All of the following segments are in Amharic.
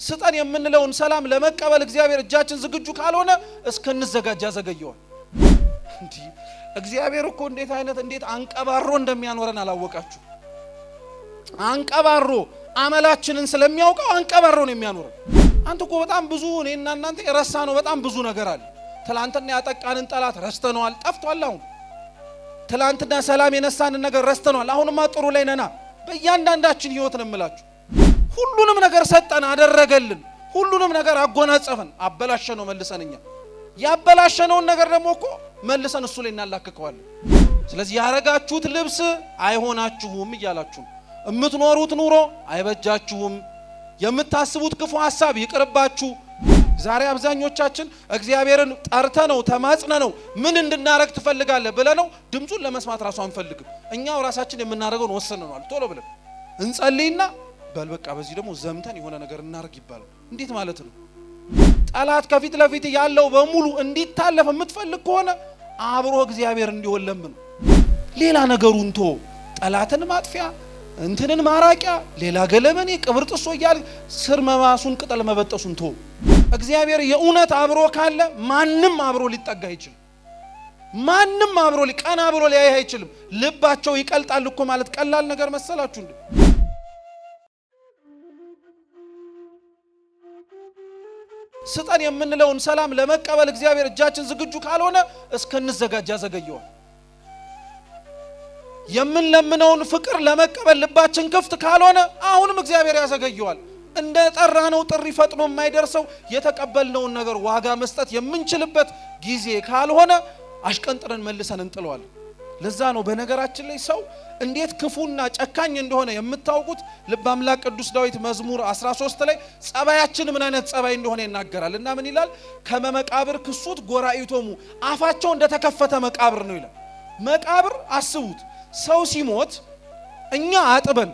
ስጠን የምንለውን ሰላም ለመቀበል እግዚአብሔር እጃችን ዝግጁ ካልሆነ እስከንዘጋጃ ዘገየዋል። እንዴ እግዚአብሔር እኮ እንዴት አንቀባሮ እንደሚያኖረን አላወቃችሁ? አንቀባሮ አመላችንን ስለሚያውቀው አንቀባሮ ነው የሚያኖረን። አንተ እኮ በጣም ብዙ እኔና እናንተ የረሳነው በጣም ብዙ ነገር አለ። ትላንትና ያጠቃንን ጠላት ረስተነዋል፣ ጠፍቷል። አሁን ትላንትና ሰላም የነሳንን ነገር ረስተነዋል። አሁንማ ጥሩ ላይ ነና። በእያንዳንዳችን ህይወት ነው የምላችሁ። ሁሉንም ነገር ሰጠን፣ አደረገልን፣ ሁሉንም ነገር አጎናጸፈን። አበላሸነው መልሰንኛ። ያበላሸነውን ነገር ደግሞ እኮ መልሰን እሱ ላይ እናላክከዋለን። ስለዚህ ያረጋችሁት ልብስ አይሆናችሁም እያላችሁ እምትኖሩት ኑሮ አይበጃችሁም። የምታስቡት ክፉ ሐሳብ ይቅርባችሁ። ዛሬ አብዛኞቻችን እግዚአብሔርን ጠርተነው ተማጽነነው ምን እንድናረግ ትፈልጋለህ ብለነው ድምጹን ለመስማት ራሱ አንፈልግም። እኛው ራሳችን የምናረገውን ወሰነናል። ቶሎ ብለን እንጸልይና በልበቃ በዚህ ደግሞ ዘምተን የሆነ ነገር እናርግ ይባላል። እንዴት ማለት ነው? ጠላት ከፊት ለፊት ያለው በሙሉ እንዲታለፍ የምትፈልግ ከሆነ አብሮ እግዚአብሔር እንዲሆን ለምን ሌላ ነገሩን ቶ ጠላትን ማጥፊያ እንትንን ማራቂያ ሌላ ገለመኔ ቅብርጥሶ ይያል ስር መማሱን ቅጠል መበጠሱን ቶ እግዚአብሔር የኡነት አብሮ ካለ ማንም አብሮ ሊጠጋ አይችልም። ማንም አብሮ ሊቀና አብሮ ሊያይ አይችልም። ልባቸው ይቀልጣል እኮ ማለት ቀላል ነገር መሰላችሁ እንዴ? ስጠን የምንለውን ሰላም ለመቀበል እግዚአብሔር እጃችን ዝግጁ ካልሆነ እስከንዘጋጃ ዘገየዋል። የምንለምነውን ፍቅር ለመቀበል ልባችን ክፍት ካልሆነ አሁንም እግዚአብሔር ያዘገየዋል። እንደ ጠራነው ጥሪ ፈጥኖ የማይደርሰው የተቀበልነውን ነገር ዋጋ መስጠት የምንችልበት ጊዜ ካልሆነ አሽቀንጥረን መልሰን እንጥለዋለን። ለዛ ነው በነገራችን ላይ ሰው እንዴት ክፉና ጨካኝ እንደሆነ የምታውቁት ልብ አምላክ ቅዱስ ዳዊት መዝሙር 13 ላይ ጸባያችን ምን አይነት ጸባይ እንደሆነ ይናገራል። እና ምን ይላል? ከመቃብር ክሱት ጎራኢቶሙ አፋቸው እንደተከፈተ መቃብር ነው ይላል። መቃብር አስቡት። ሰው ሲሞት እኛ አጥበን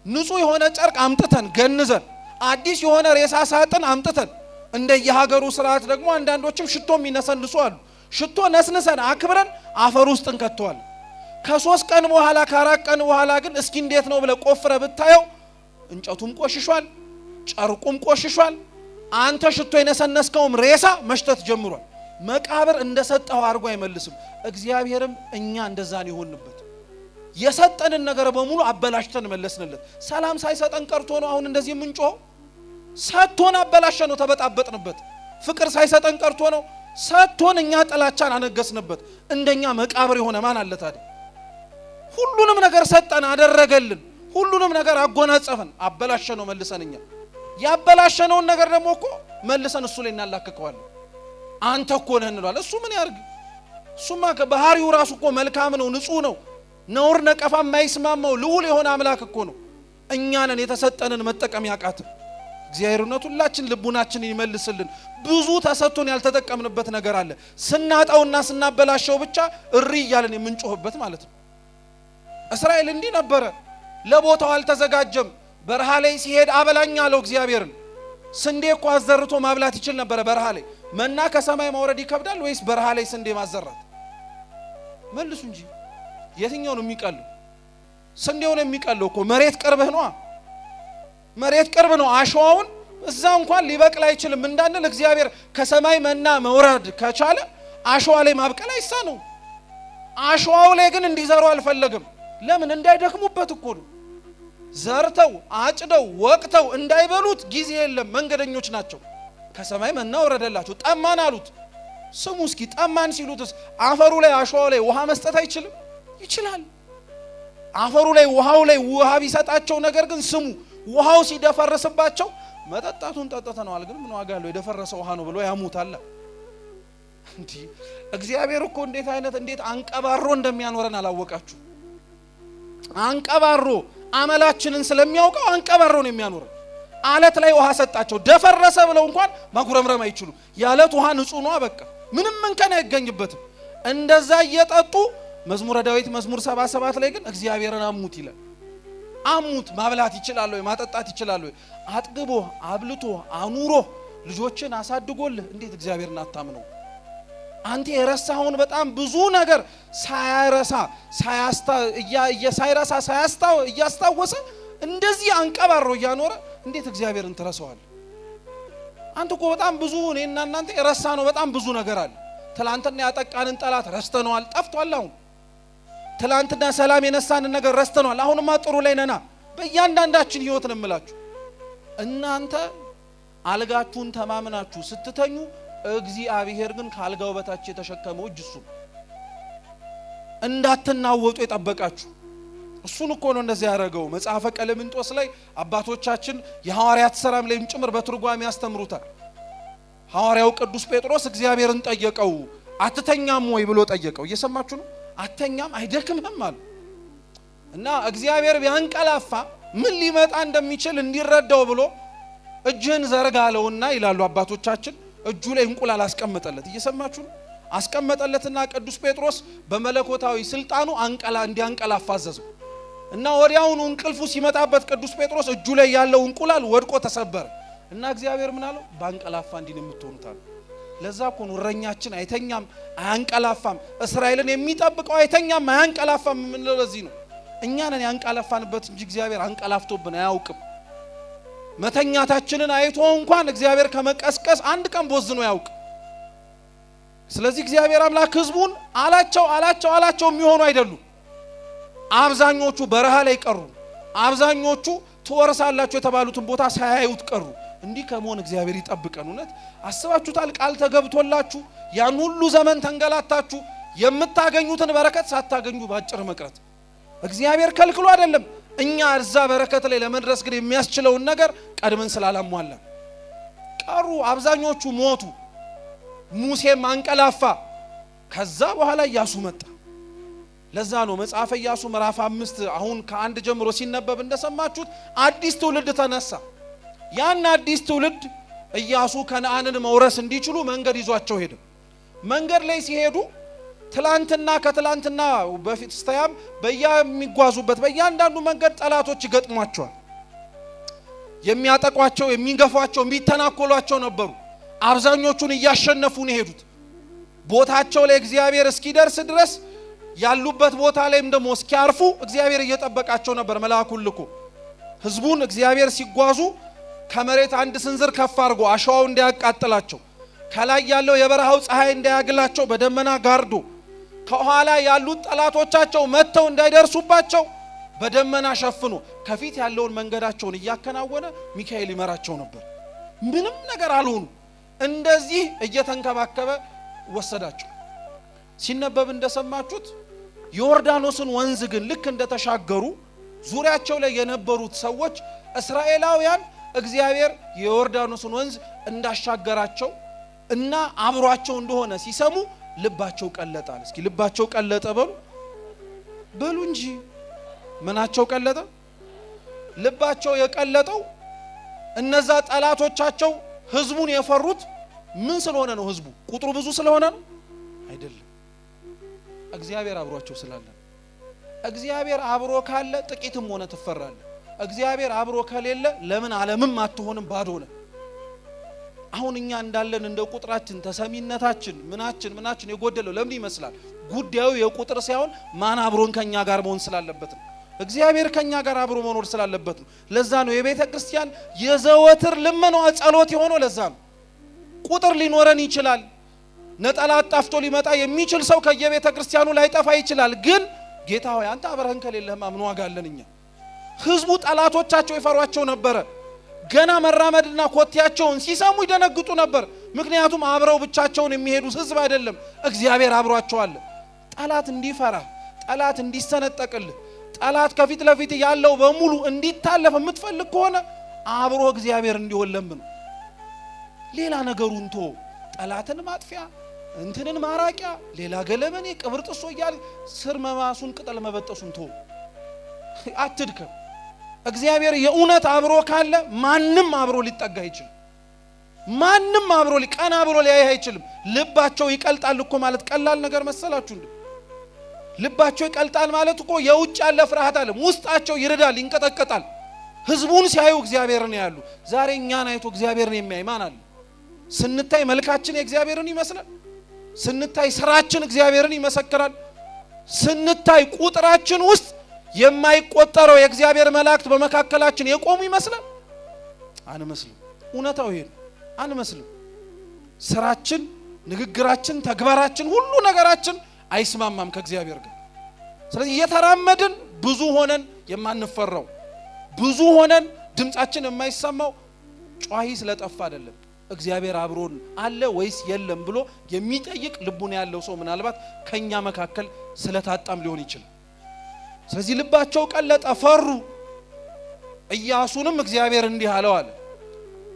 ንጹህ የሆነ ጨርቅ አምጥተን ገንዘን አዲስ የሆነ ሬሳ ሳጥን አምጥተን እንደየሀገሩ ስርዓት ደግሞ አንዳንዶችም ሽቶ የሚነሰንሱ አሉ። ሽቶ ነስንሰን አክብረን አፈር ውስጥ እንከተዋል። ከ3 ቀን በኋላ ከ4 ቀን በኋላ ግን እስኪ እንዴት ነው ብለ ቆፍረ ብታየው እንጨቱም ቆሽሿል፣ ጨርቁም ቆሽሿል። አንተ ሽቶ የነሰነስከውም ሬሳ መሽተት ጀምሯል። መቃብር እንደሰጠው አርጎ አይመልስም። እግዚአብሔርም እኛ እንደዛን ይሆንበት የሰጠንን ነገር በሙሉ አበላሽተን መለስንለት። ሰላም ሳይሰጠን ቀርቶ ነው አሁን እንደዚህ ምንጮህ። ሰጥቶን አበላሸነው፣ ተበጣበጥንበት። ፍቅር ሳይሰጠን ቀርቶ ነው ሰጥቶን እኛ ጥላቻን አነገስንበት። እንደኛ መቃብር የሆነ ማን አለ ታዲያ? ሁሉንም ነገር ሰጠን፣ አደረገልን፣ ሁሉንም ነገር አጎናጸፈን። አበላሸነው መልሰንኛ። ያበላሸነውን ነገር ደግሞ እኮ መልሰን እሱ ላይ እናላክከዋለን። አንተ እኮ ነህ እንሏል። እሱ ምን ያርግ? እሱማ ባህሪው ራሱ እኮ መልካም ነው፣ ንጹህ ነው፣ ነውር ነቀፋ የማይስማማው ልዑል የሆነ አምላክ እኮ ነው። እኛንን የተሰጠንን መጠቀም ያቃተን። እግዚአብሔርነቱ ሁላችን ልቡናችንን ይመልስልን። ብዙ ተሰጥቶን ያልተጠቀምንበት ነገር አለ። ስናጣውና ስናበላሸው ብቻ እሪ እያለን የምንጮህበት ማለት ነው። እስራኤል እንዲህ ነበረ። ለቦታው አልተዘጋጀም። በረሃ ላይ ሲሄድ አበላኝ አለው እግዚአብሔርን። ስንዴ እኮ አዘርቶ ማብላት ይችል ነበር በረሃ ላይ። መና ከሰማይ ማውረድ ይከብዳል ወይስ በረሃ ላይ ስንዴ ማዘራት? መልሱ እንጂ የትኛው ነው የሚቀለው? ስንዴው ነው የሚቀለው እኮ። መሬት ቅርብህ ነው። መሬት ቅርብ ነው። አሸዋውን እዛ እንኳን ሊበቅል አይችልም እንዳንል እግዚአብሔር ከሰማይ መና መውረድ ከቻለ አሸዋ ላይ ማብቀል አይሳነው። አሸዋው ላይ ግን እንዲዘሩ አልፈለግም። ለምን? እንዳይደክሙበት እኮ ነው። ዘርተው አጭደው ወቅተው እንዳይበሉት ጊዜ የለም። መንገደኞች ናቸው። ከሰማይ መና ወረደላቸው። ጠማን አሉት። ስሙ እስኪ ጠማን ሲሉትስ አፈሩ ላይ አሸዋው ላይ ውሃ መስጠት አይችልም? ይችላል። አፈሩ ላይ ውሃው ላይ ውሃ ቢሰጣቸው ነገር ግን ስሙ ውሃው ሲደፈረስባቸው መጠጣቱን ጠጥተናል ግን ምን ዋጋ አለው የደፈረሰ ውሃ ነው ብሎ ያሙታል። እንዴ እግዚአብሔር እኮ እንዴት አንቀባሮ እንደሚያኖረን አላወቃችሁ? አንቀባሮ አመላችንን ስለሚያውቀው አንቀባሮ ነው የሚያኖረን። አለት ላይ ውሃ ሰጣቸው። ደፈረሰ ብለው እንኳን ማጉረምረም አይችሉም። ያለት ውሃ ንጹህ ነው። በቃ ምንም እንከን አይገኝበትም። እንደዛ እየጠጡ መዝሙረ ዳዊት መዝሙር 77 ላይ ግን እግዚአብሔርን አሙት ይላል። አሙት ማብላት ይችላል ወይ ማጠጣት ይችላል ወይ? አጥግቦ አብልቶ አኑሮ ልጆችን አሳድጎልህ እንዴት እግዚአብሔርን አታምነው? አንተ የረሳውን በጣም ብዙ ነገር እያስታወሰ እንደዚህ አንቀባሮ እያኖረ እንዴት እግዚአብሔርን ትረሳዋለህ? አንተ እኮ በጣም ብዙ እኔና እናንተ የረሳነው በጣም ብዙ ነገር አለ። ትላንትና ያጠቃንን ጠላት ረስተነዋል፣ ጠፍቷል። አሁን ትላንትና ሰላም የነሳንን ነገር ረስተነዋል። አሁንማ ጥሩ ላይ ነና። በእያንዳንዳችን ህይወት ነው የምላችሁ። እናንተ አልጋችሁን ተማምናችሁ ስትተኙ እግዚአብሔር ግን ካልጋው በታች የተሸከመው እጅ እሱ እንዳትናወጡ የጠበቃችሁ እሱን እኮ ነው እንደዚህ ያደረገው። መጽሐፈ ቀለምንጦስ ላይ አባቶቻችን የሐዋርያት ሥራም ላይም ጭምር በትርጓሜ ያስተምሩታል። ሐዋርያው ቅዱስ ጴጥሮስ እግዚአብሔርን ጠየቀው፣ አትተኛም ወይ ብሎ ጠየቀው። እየሰማችሁ ነው? አትተኛም አይደክምህም አለ። እና እግዚአብሔር ቢያንቀላፋ ምን ሊመጣ እንደሚችል እንዲረዳው ብሎ እጅህን ዘርጋለውና ይላሉ አባቶቻችን፣ እጁ ላይ እንቁላል አስቀመጠለት። እየሰማችሁ ነው? አስቀመጠለትና ቅዱስ ጴጥሮስ በመለኮታዊ ስልጣኑ እንዲያንቀላፋ አዘዘው። እና ወዲያውኑ እንቅልፉ ሲመጣበት ቅዱስ ጴጥሮስ እጁ ላይ ያለው እንቁላል ወድቆ ተሰበረ። እና እግዚአብሔር ምን አለው? ባንቀላፋ እንዲህ ነው የምትሆኑታል። ለዛ እኮ ነው እረኛችን አይተኛም አያንቀላፋም፣ እስራኤልን የሚጠብቀው አይተኛም አያንቀላፋም የምንለው ለዚህ ነው። እኛ ነን ያንቀላፋንበት እንጂ እግዚአብሔር አንቀላፍቶብን አያውቅም። መተኛታችንን አይቶ እንኳን እግዚአብሔር ከመቀስቀስ አንድ ቀን ቦዝኖ ያውቅ። ስለዚህ እግዚአብሔር አምላክ ሕዝቡን አላቸው የሚሆኑ አይደሉም። አብዛኞቹ በረሃ ላይ ቀሩ። አብዛኞቹ ትወርሳላችሁ የተባሉትን ቦታ ሳያዩት ቀሩ። እንዲህ ከመሆን እግዚአብሔር ይጠብቀን። እውነት አስባችሁታል? ቃል ተገብቶላችሁ ያን ሁሉ ዘመን ተንገላታችሁ የምታገኙትን በረከት ሳታገኙ ባጭር መቅረት እግዚአብሔር ከልክሎ አይደለም። እኛ እዛ በረከት ላይ ለመድረስ ግን የሚያስችለውን ነገር ቀድመን ስላላሟላ ቀሩ። አብዛኞቹ ሞቱ። ሙሴም አንቀላፋ። ከዛ በኋላ ኢያሱ መጣ። ለዛ ነው መጽሐፈ ኢያሱ ምዕራፍ 5 አሁን ከአንድ ጀምሮ ሲነበብ እንደሰማችሁት አዲስ ትውልድ ተነሳ። ያን አዲስ ትውልድ ኢያሱ ከነዓንን መውረስ እንዲችሉ መንገድ ይዟቸው ሄደ። መንገድ ላይ ሲሄዱ ትላንትና ከትላንትና በፊት ስተያም በሚጓዙበት በእያንዳንዱ መንገድ ጠላቶች ይገጥሟቸዋል። የሚያጠቋቸው፣ የሚገፏቸው፣ የሚተናኮሏቸው ነበሩ። አብዛኞቹን እያሸነፉ ነው ሄዱት። ቦታቸው ላይ እግዚአብሔር እስኪደርስ ድረስ ያሉበት ቦታ ላይም ደግሞ እስኪያርፉ እግዚአብሔር እየጠበቃቸው ነበር። መልአኩን ልኮ ሕዝቡን እግዚአብሔር ሲጓዙ ከመሬት አንድ ስንዝር ከፍ አድርጎ አሸዋው እንዳያቃጥላቸው፣ ከላይ ያለው የበረሃው ፀሐይ እንዳያግላቸው በደመና ጋርዶ፣ ከኋላ ያሉት ጠላቶቻቸው መጥተው እንዳይደርሱባቸው በደመና ሸፍኖ ከፊት ያለውን መንገዳቸውን እያከናወነ ሚካኤል ይመራቸው ነበር። ምንም ነገር አልሆኑ። እንደዚህ እየተንከባከበ ወሰዳቸው። ሲነበብ እንደሰማችሁት ዮርዳኖስን ወንዝ ግን ልክ እንደተሻገሩ ዙሪያቸው ላይ የነበሩት ሰዎች እስራኤላውያን እግዚአብሔር የዮርዳኖስን ወንዝ እንዳሻገራቸው እና አብሯቸው እንደሆነ ሲሰሙ ልባቸው ቀለጣል። እስኪ ልባቸው ቀለጠ በሉ እንጂ ምናቸው ቀለጠ? ልባቸው የቀለጠው እነዛ ጠላቶቻቸው ህዝቡን የፈሩት ምን ስለሆነ ነው? ህዝቡ ቁጥሩ ብዙ ስለሆነ ነው አይደለም። እግዚአብሔር አብሯቸው ስላለ። እግዚአብሔር አብሮ ካለ ጥቂትም ሆነ ትፈራለ። እግዚአብሔር አብሮ ከሌለ ለምን ዓለምም አትሆንም ባዶ ነው። አሁን እኛ እንዳለን እንደ ቁጥራችን ተሰሚነታችን ምናችን የጎደለው ለምን ይመስላል? ጉዳዩ የቁጥር ሳይሆን ማን አብሮን ከኛ ጋር መሆን ስላለበት ነው። እግዚአብሔር ከኛ ጋር አብሮ መኖር ስላለበት ነው። ለዛ ነው የቤተ ክርስቲያን የዘወትር ልመናዋ ጸሎት የሆነው። ለዛ ነው ቁጥር ሊኖረን ይችላል። ነጠላ አጣፍቶ ሊመጣ የሚችል ሰው ከየቤተ ክርስቲያኑ ላይጠፋ ይችላል። ግን ጌታ ሆይ አንተ አብረን ከሌለህማ ምን ዋጋ አለን? እኛ ህዝቡ ጠላቶቻቸው ይፈሯቸው ነበረ። ገና መራመድና ኮቴያቸውን ሲሰሙ ይደነግጡ ነበር። ምክንያቱም አብረው ብቻቸውን የሚሄዱ ህዝብ አይደለም፣ እግዚአብሔር አብሯቸው አለ። ጠላት እንዲፈራ፣ ጠላት እንዲሰነጠቅልህ፣ ጠላት ከፊት ለፊት ያለው በሙሉ እንዲታለፍ የምትፈልግ ከሆነ አብሮ እግዚአብሔር እንዲሆን ለምን። ሌላ ነገሩን ቶ ጠላትን ማጥፊያ እንትንን ማራቂያ ሌላ ገለመኔ ቅብር ጥሶ እያለ ስር መማሱን ቅጠል መበጠሱን ቶ አትድከም። እግዚአብሔር የእውነት አብሮ ካለ ማንም አብሮ ሊጠጋ አይችልም። ማንም አብሮ ሊቀና አብሮ ሊያይ አይችልም። ልባቸው ይቀልጣል እኮ ማለት ቀላል ነገር መሰላችሁ እንዴ? ልባቸው ይቀልጣል ማለት እኮ የውጭ ያለ ፍርሃት አለ፣ ውስጣቸው ይረዳል፣ ይንቀጠቀጣል። ህዝቡን ሲያዩ እግዚአብሔርን ያያሉ። ዛሬ እኛን አይቶ እግዚአብሔርን የሚያይ ማን አለ? ስንታይ መልካችን የእግዚአብሔርን ይመስላል። ስንታይ ስራችን እግዚአብሔርን ይመሰክራል። ስንታይ ቁጥራችን ውስጥ የማይቆጠረው የእግዚአብሔር መላእክት በመካከላችን የቆሙ ይመስላል። አንመስልም። እውነታው ይሄ ነው። አንመስልም። ስራችን፣ ንግግራችን፣ ተግባራችን፣ ሁሉ ነገራችን አይስማማም ከእግዚአብሔር ጋር። ስለዚህ እየተራመድን ብዙ ሆነን የማንፈራው ብዙ ሆነን ድምጻችን የማይሰማው ጯሂ ስለጠፋ አይደለም። እግዚአብሔር አብሮን አለ ወይስ የለም ብሎ የሚጠይቅ ልቡን ያለው ሰው ምናልባት ከኛ መካከል ስለታጣም ሊሆን ይችላል። ስለዚህ ልባቸው ቀለጠ፣ ፈሩ። ኢያሱንም እግዚአብሔር እንዲህ አለው አለ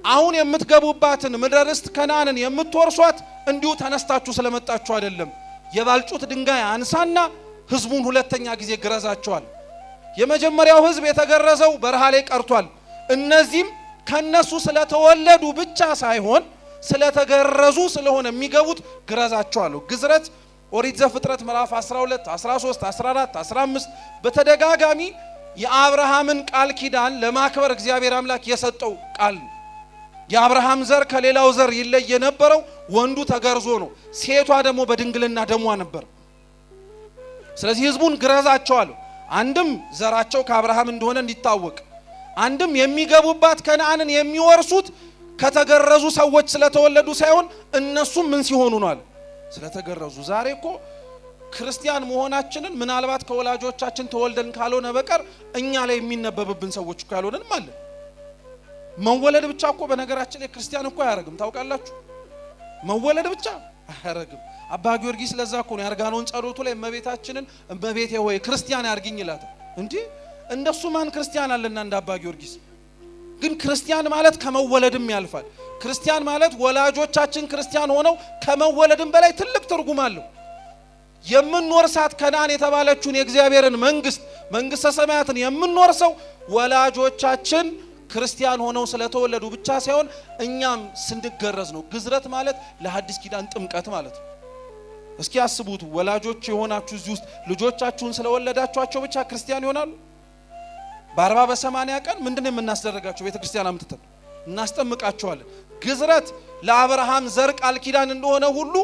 አሁን የምትገቡባትን ምድረ ርስት ከነዓንን የምትወርሷት እንዲሁ ተነስታችሁ ስለመጣችሁ አይደለም። የባልጩት ድንጋይ አንሳና ህዝቡን ሁለተኛ ጊዜ ግረዛቸዋል። የመጀመሪያው ህዝብ የተገረዘው በረሃ ላይ ቀርቷል። እነዚህም ከነሱ ስለተወለዱ ብቻ ሳይሆን ስለተገረዙ ስለሆነ የሚገቡት ግረዛቸዋል። ግዝረት ኦሪት ዘፍጥረት ምዕራፍ 12 13 14 15 በተደጋጋሚ የአብርሃምን ቃል ኪዳን ለማክበር እግዚአብሔር አምላክ የሰጠው ቃል። የአብርሃም ዘር ከሌላው ዘር ይለይ የነበረው ወንዱ ተገርዞ ነው፣ ሴቷ ደግሞ በድንግልና ደሟ ነበር። ስለዚህ ህዝቡን ግረዛቸዋል። አንድም ዘራቸው ከአብርሃም እንደሆነ እንዲታወቅ፣ አንድም የሚገቡባት ከነዓንን የሚወርሱት ከተገረዙ ሰዎች ስለተወለዱ ሳይሆን እነሱም ምን ሲሆኑ ነው አለ ስለተገረዙ። ዛሬ እኮ ክርስቲያን መሆናችንን ምናልባት ከወላጆቻችን ተወልደን ካልሆነ በቀር እኛ ላይ የሚነበብብን ሰዎች እኮ ያልሆነንም አለ። መወለድ ብቻ እኮ በነገራችን ላይ ክርስቲያን እኮ አያረግም። ታውቃላችሁ? መወለድ ብቻ አያረግም። አባ ጊዮርጊስ ለዛ እኮ ነው ያርጋኖን ጸሎቱ ላይ እመቤታችንን እመቤቴ ሆይ ክርስቲያን ያርግኝ ይላታል። እንዴ እንደሱ ማን ክርስቲያን አለና እንደ አባ ጊዮርጊስ? ግን ክርስቲያን ማለት ከመወለድም ያልፋል። ክርስቲያን ማለት ወላጆቻችን ክርስቲያን ሆነው ከመወለድም በላይ ትልቅ ትርጉም አለው። የምንወርሳት ከነዓን የተባለችውን የእግዚአብሔርን መንግስተ ሰማያትን የምንወርሰው ወላጆቻችን ክርስቲያን ሆነው ስለተወለዱ ብቻ ሳይሆን እኛም ስንገረዝ ነው። ግዝረት ማለት ለሐዲስ ኪዳን ጥምቀት ማለት ነው። እስኪ አስቡት፣ ወላጆች የሆናችሁ እዚህ ውስጥ ልጆቻችሁን ስለወለዳችኋቸው ብቻ ክርስቲያን ይሆናሉ? በ40 በ80 ቀን ምንድነው የምናስደረጋቸው? ቤተክርስቲያን አምጥተን እናስጠምቃቸዋለን። ግዝረት ለአብርሃም ዘር ቃል ኪዳን እንደሆነ ሁሉ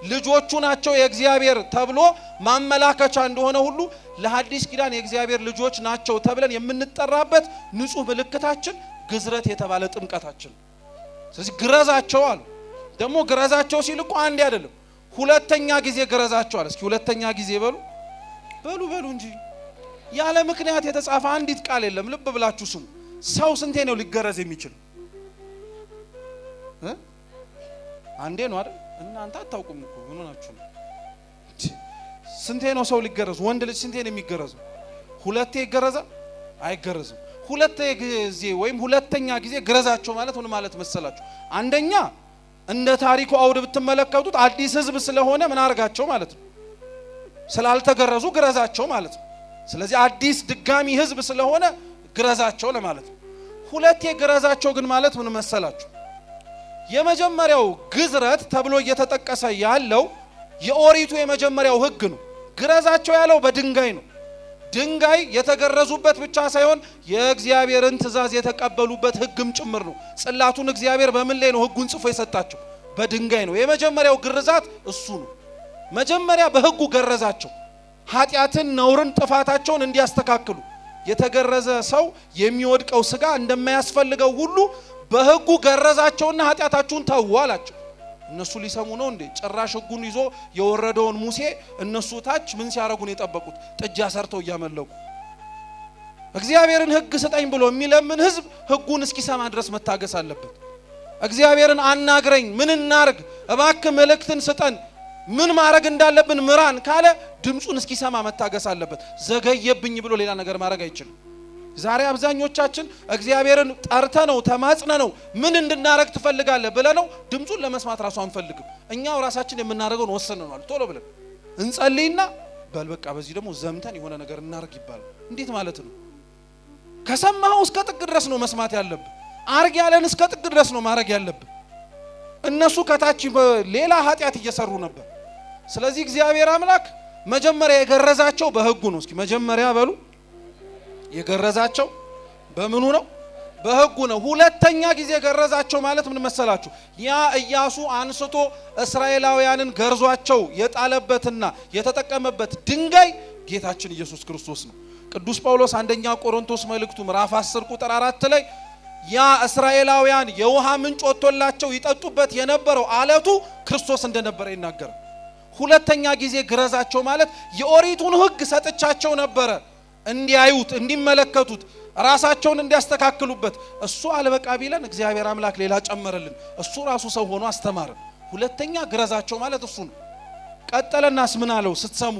ልጆቹ ናቸው የእግዚአብሔር ተብሎ ማመላከቻ እንደሆነ ሁሉ ለሐዲስ ኪዳን የእግዚአብሔር ልጆች ናቸው ተብለን የምንጠራበት ንጹህ ምልክታችን ግዝረት የተባለ ጥምቀታችን። ስለዚህ ግረዛቸው አሉ። ደግሞ ግረዛቸው ሲል እኮ አንዴ አይደለም ሁለተኛ ጊዜ ግረዛቸው አለ። እስኪ ሁለተኛ ጊዜ በሉ እንጂ ያለ ምክንያት የተጻፈ አንዲት ቃል የለም። ልብ ብላችሁ ስሙ። ሰው ስንቴ ነው ሊገረዝ የሚችል? አንዴ ነው አይደል? እናንተ አታውቁም እኮ ምን ሆናችሁ ነው? ስንቴ ነው ሰው ሊገረዝ? ወንድ ልጅ ስንቴ ነው የሚገረዘው? ሁለቴ ይገረዛል? አይገረዝም። ሁለቴ ጊዜ ወይም ሁለተኛ ጊዜ ግረዛቸው ማለት ምን ማለት መሰላችሁ? አንደኛ እንደ ታሪኩ አውድ ብትመለከቱት አዲስ ህዝብ ስለሆነ ምን አርጋቸው ማለት ነው? ስላልተገረዙ ግረዛቸው ማለት ነው። ስለዚህ አዲስ ድጋሚ ህዝብ ስለሆነ ግረዛቸው ለማለት ነው። ሁለቴ ግረዛቸው ግን ማለት ምን መሰላችሁ? የመጀመሪያው ግዝረት ተብሎ እየተጠቀሰ ያለው የኦሪቱ የመጀመሪያው ህግ ነው። ግረዛቸው ያለው በድንጋይ ነው። ድንጋይ የተገረዙበት ብቻ ሳይሆን የእግዚአብሔርን ትእዛዝ የተቀበሉበት ህግም ጭምር ነው። ጽላቱን እግዚአብሔር በምን ላይ ነው ህጉን ጽፎ የሰጣቸው? በድንጋይ ነው። የመጀመሪያው ግርዛት እሱ ነው። መጀመሪያ በህጉ ገረዛቸው። ኃጢአትን፣ ነውርን፣ ጥፋታቸውን እንዲያስተካክሉ። የተገረዘ ሰው የሚወድቀው ስጋ እንደማያስፈልገው ሁሉ በህጉ ገረዛቸውና ኃጢአታችሁን ተው አላቸው። እነሱ ሊሰሙ ነው እንዴ? ጭራሽ ህጉን ይዞ የወረደውን ሙሴ እነሱ ታች ምን ሲያረጉን የጠበቁት? ጥጃ ሰርተው እያመለኩ። እግዚአብሔርን ህግ ስጠኝ ብሎ የሚለምን ህዝብ ህጉን እስኪሰማ ድረስ መታገስ አለበት። እግዚአብሔርን አናግረኝ፣ ምን እናርግ፣ እባክህ መልእክትን ስጠን፣ ምን ማድረግ እንዳለብን ምራን ካለ ድምጹን እስኪሰማ መታገስ አለበት። ዘገየብኝ ብሎ ሌላ ነገር ማድረግ አይችልም። ዛሬ አብዛኞቻችን እግዚአብሔርን ጠርተ ነው ተማጽነ ነው ምን እንድናረግ ትፈልጋለህ ብለ ነው ድምጹን ለመስማት ራሱ አንፈልግም። እኛው ራሳችን የምናረገውን ወሰነናል። ቶሎ ብለን እንጸልይና በልበቃ በዚህ ደግሞ ዘምተን የሆነ ነገር እናርግ ይባላል። እንዴት ማለት ነው? ከሰማው እስከ ጥግ ድረስ ነው መስማት ያለብን። አርግ ያለን እስከ ጥግ ድረስ ነው ማድረግ ያለብን። እነሱ ከታች ሌላ ኃጢአት እየሰሩ ነበር። ስለዚህ እግዚአብሔር አምላክ መጀመሪያ የገረዛቸው በህጉ ነው። እስኪ መጀመሪያ በሉ የገረዛቸው በምኑ ነው? በህጉ ነው። ሁለተኛ ጊዜ ገረዛቸው ማለት ምን መሰላችሁ? ያ ኢያሱ አንስቶ እስራኤላውያንን ገርዟቸው የጣለበትና የተጠቀመበት ድንጋይ ጌታችን ኢየሱስ ክርስቶስ ነው። ቅዱስ ጳውሎስ አንደኛ ቆሮንቶስ መልእክቱ ምዕራፍ 10 ቁጥር 4 ላይ ያ እስራኤላውያን የውሃ ምንጭ ወጥቶላቸው ይጠጡበት የነበረው አለቱ ክርስቶስ እንደነበረ ይናገራል። ሁለተኛ ጊዜ ግረዛቸው ማለት የኦሪቱን ሕግ ሰጥቻቸው ነበረ እንዲያዩት እንዲመለከቱት ራሳቸውን እንዲያስተካክሉበት። እሱ አልበቃ ቢለን እግዚአብሔር አምላክ ሌላ ጨመረልን። እሱ ራሱ ሰው ሆኖ አስተማረ። ሁለተኛ ግረዛቸው ማለት እሱ ነው። ቀጠለናስ ምን አለው ስትሰሙ?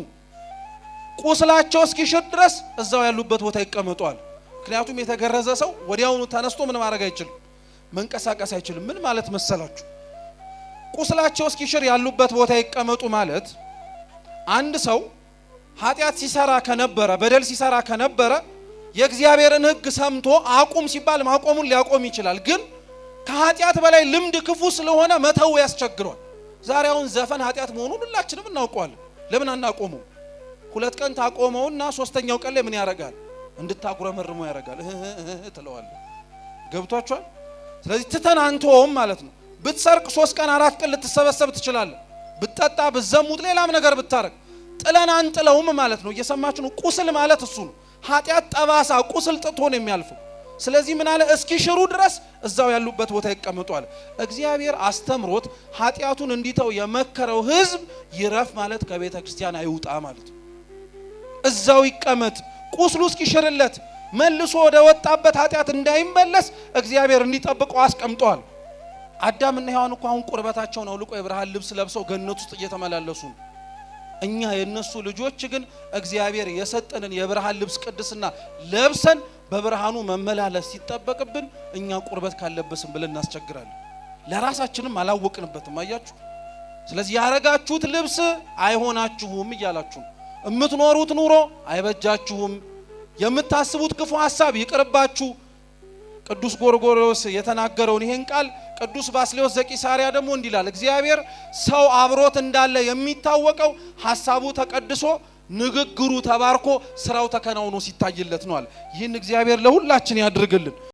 ቁስላቸው እስኪሽር ድረስ እዛው ያሉበት ቦታ ይቀመጣል። ምክንያቱም የተገረዘ ሰው ወዲያውኑ ተነስቶ ምን ማድረግ አይችልም፣ መንቀሳቀስ አይችልም። ምን ማለት መሰላችሁ? ቁስላቸው እስኪሽር ያሉበት ቦታ ይቀመጡ ማለት አንድ ሰው ኃጢአት ሲሰራ ከነበረ በደል ሲሰራ ከነበረ የእግዚአብሔርን ሕግ ሰምቶ አቁም ሲባል ማቆሙን ሊያቆም ይችላል። ግን ከኃጢአት በላይ ልምድ ክፉ ስለሆነ መተው ያስቸግሯል። ዛሬ አሁን ዘፈን ኃጢአት መሆኑን ሁላችንም እናውቀዋለን። ለምን አናቆመው? 2 ቀን ታቆመውና 3ኛው ቀን ላይ ምን ያረጋል? እንድታጉረመርሙ ያረጋል። ትለዋለህ። ገብቷችኋል? ስለዚህ ትተናንተውም ማለት ነው። ብትሰርቅ 3 ቀን 4 ቀን ልትሰበሰብ ትችላለህ። ብትጠጣ ብትዘሙት ሌላም ነገር ብታረግ ጥለን አንጥለውም ማለት ነው። እየሰማችሁ ነው? ቁስል ማለት እሱ ነው። ኃጢአት ጠባሳ ቁስል ጥቶ ነው የሚያልፈው። ስለዚህ ምን አለ? እስኪሽሩ ድረስ እዛው ያሉበት ቦታ ይቀመጣል። እግዚአብሔር አስተምሮት ኃጢአቱን እንዲተው የመከረው ሕዝብ ይረፍ ማለት ከቤተ ክርስቲያን አይውጣ ማለት ነው። እዛው ይቀመጥ ቁስሉ እስኪሽርለት መልሶ ወደ ወጣበት ኃጢአት እንዳይመለስ እግዚአብሔር እንዲጠብቀው አስቀምጧል። አዳምና ሔዋን እኮ አሁን ቁርበታቸውን አውልቆ የብርሃን ልብስ ለብሰው ገነት ውስጥ እየተመላለሱ ነው። እኛ የነሱ ልጆች ግን እግዚአብሔር የሰጠንን የብርሃን ልብስ ቅድስና ለብሰን በብርሃኑ መመላለስ ሲጠበቅብን እኛ ቁርበት ካለበስን ብለን እናስቸግራለን። ለራሳችንም አላወቅንበትም። አያችሁ? ስለዚህ ያረጋችሁት ልብስ አይሆናችሁም እያላችሁ እምትኖሩት ኑሮ አይበጃችሁም። የምታስቡት ክፉ ሐሳብ ይቅርባችሁ። ቅዱስ ጎርጎርዮስ የተናገረውን ይሄን ቃል ቅዱስ ባስልዮስ ዘቂሳርያ ደግሞ እንዲላል እግዚአብሔር ሰው አብሮት እንዳለ የሚታወቀው ሐሳቡ ተቀድሶ ንግግሩ ተባርኮ ስራው ተከናውኖ ሲታይለት ነው አለ። ይህን እግዚአብሔር ለሁላችን ያድርግልን።